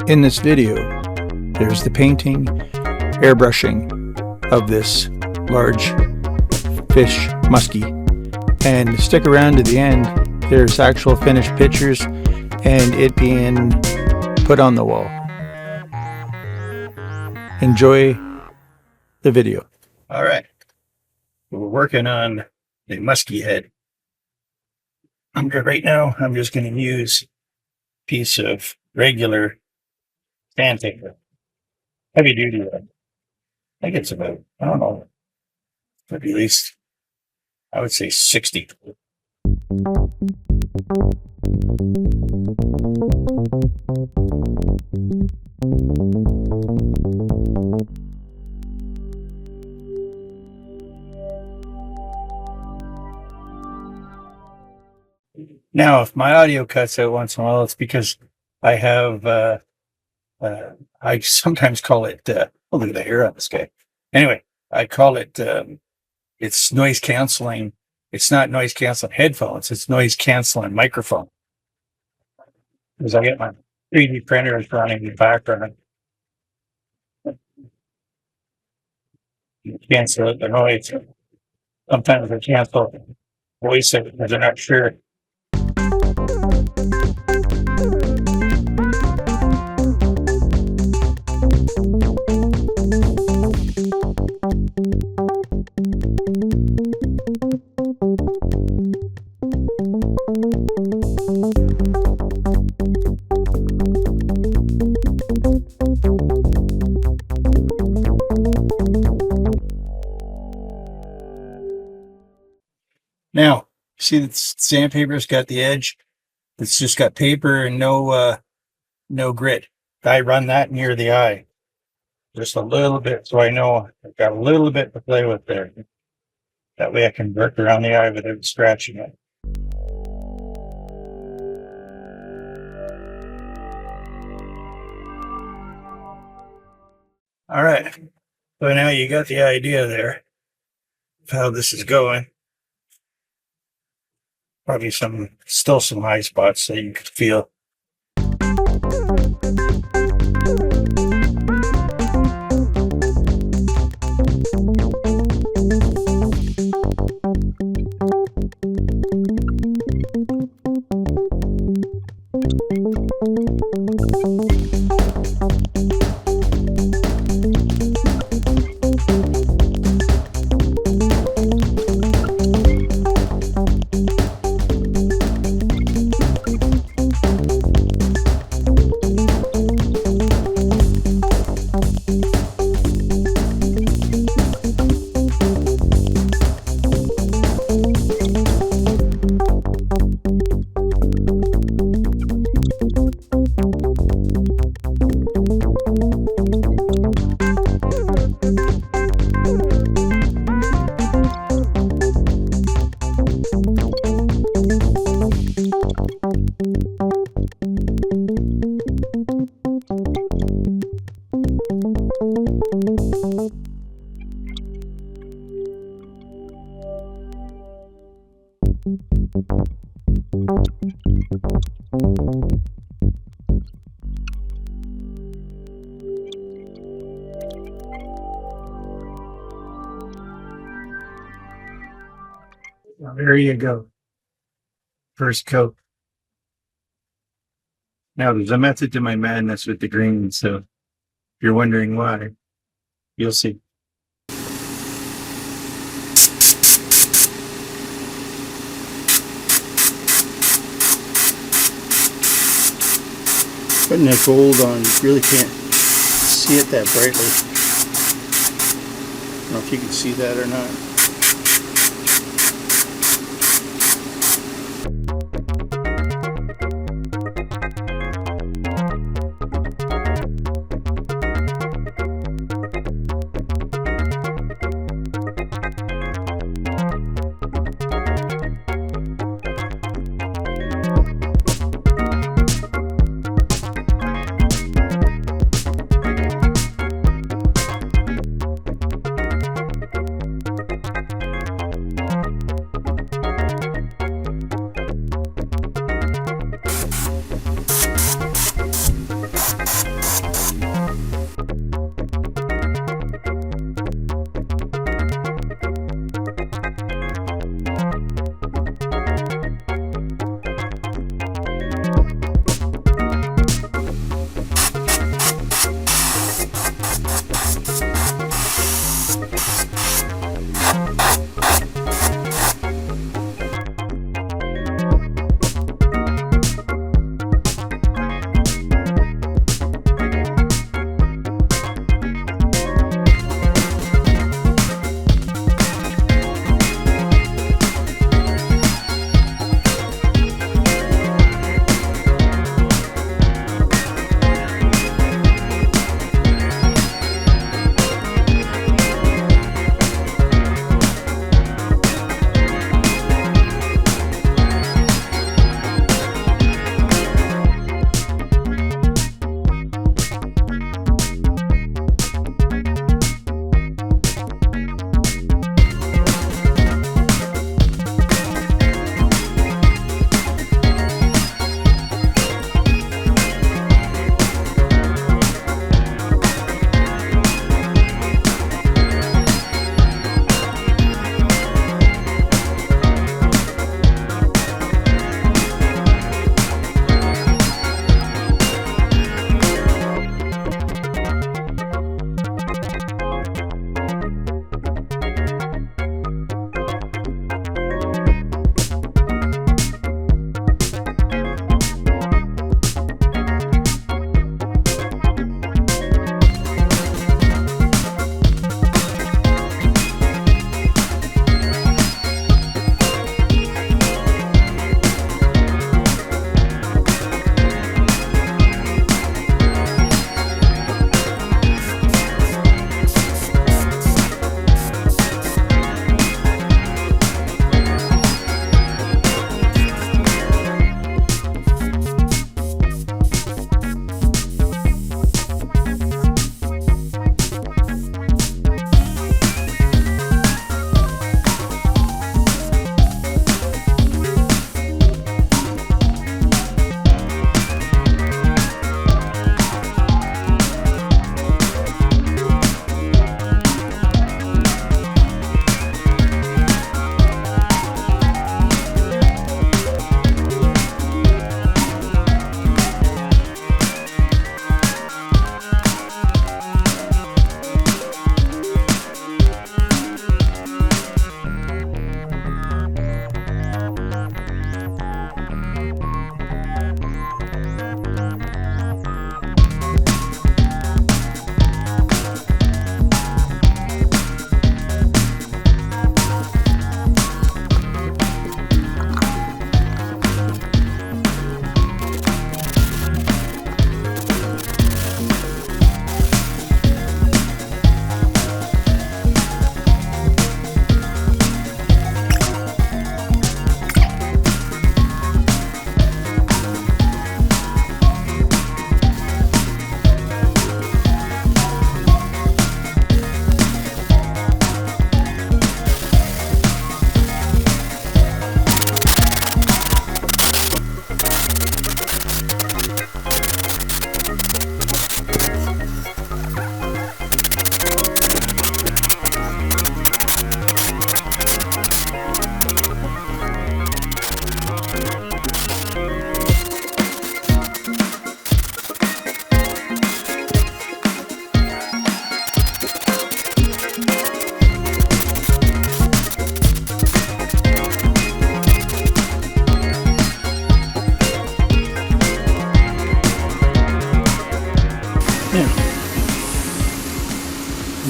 In this video, there's the painting, airbrushing of this large fish muskie. And stick around to the end, there's actual finished pictures and it being put on the wall. Enjoy the video. All right, we're working on the muskie head. Right now, I'm just going to use a piece of regular sandpaper, heavy duty. I think it's about, I don't know, maybe at least, I would say 60. Now, if my audio cuts out once in a while, it's because I have, I sometimes call it, oh, look at the hair on this guy. Anyway, I call it, it's noise canceling. It's not noise canceling headphones, it's noise canceling microphone. Because I get my 3D printers running in the background. You cancel out the noise. Sometimes they cancel voice because they're not sure. Now, see that sandpaper's got the edge? It's just got paper and no grit. I run that near the eye. Just a little bit, so I know I've got a little bit to play with there. That way I can work around the eye without scratching it. All right, so now you got the idea there of how this is going. Probably still some high spots that you could feel. Well, there you go. First coat. Now there's a method to my madness with the green, so if you're wondering why, you'll see. Putting that gold on, you really can't see it that brightly. I don't know if you can see that or not.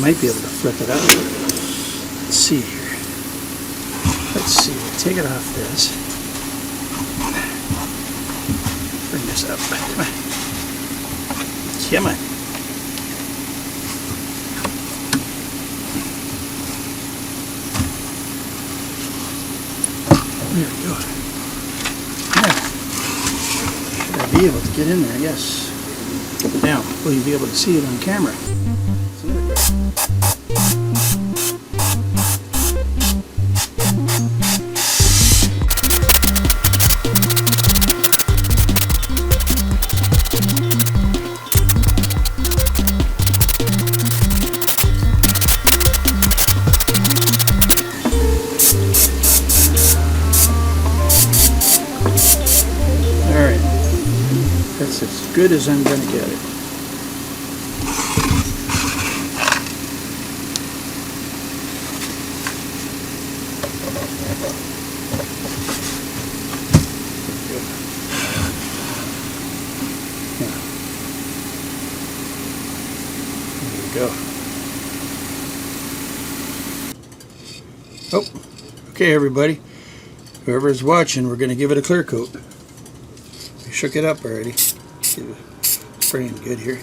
might be able to flip it up. Let's see here. Let's see. Take it off this. Bring this up. Come on. Come on. There we go. Yeah. Should I be able to get in there? Yes. Now, will you be able to see it on camera? Alright. That's as good as I'm going to get it. Go. Oh, okay, everybody. Whoever's watching, we're going to give it a clear coat. We shook it up already. Spraying good here.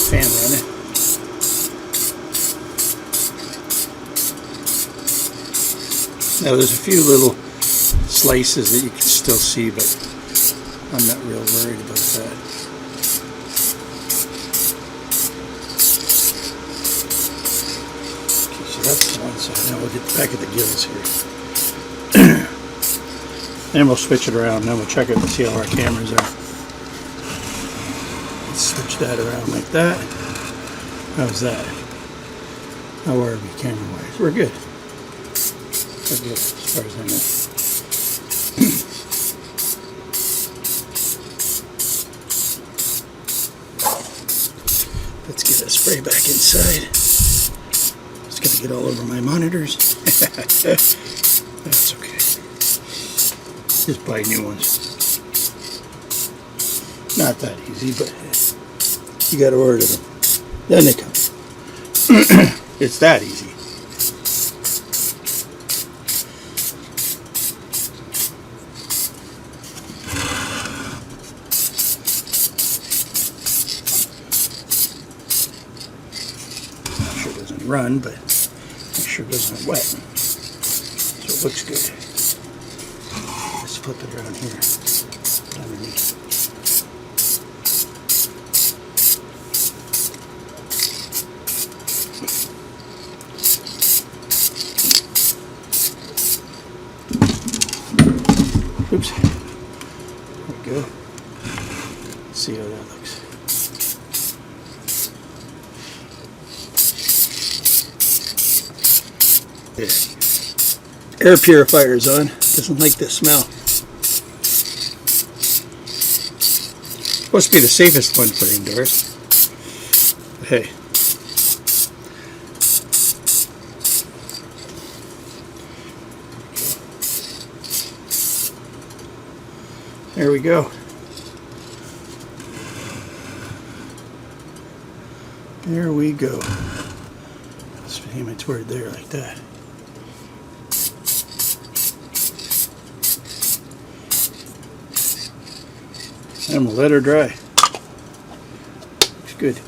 Fan running. Now there's a few little slices that you can still see, but I'm not real worried about that. Okay, so that's the one side. Now we'll get back at the gills here. Then we'll switch it around, then we'll check it and see how our cameras are. Let's switch that around like that. How's that? How are we camera-wise? We're good. Good, as far as I know. Let's get a spray back inside. It's gonna get all over my monitors. That's okay. Just buy new ones. Not that easy, but you gotta order them. Then they come. It's that easy. Run, but make sure it doesn't wet. So it looks good. Let's flip it around here. Underneath. Oops. There we go. Let's see how that looks. Air purifier's on. Doesn't like the smell. Supposed to be the safest one for indoors. But hey. There we go. There we go. Let's aim it toward there like that. And we'll let her dry. Looks good.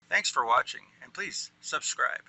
Thanks for watching, and please subscribe.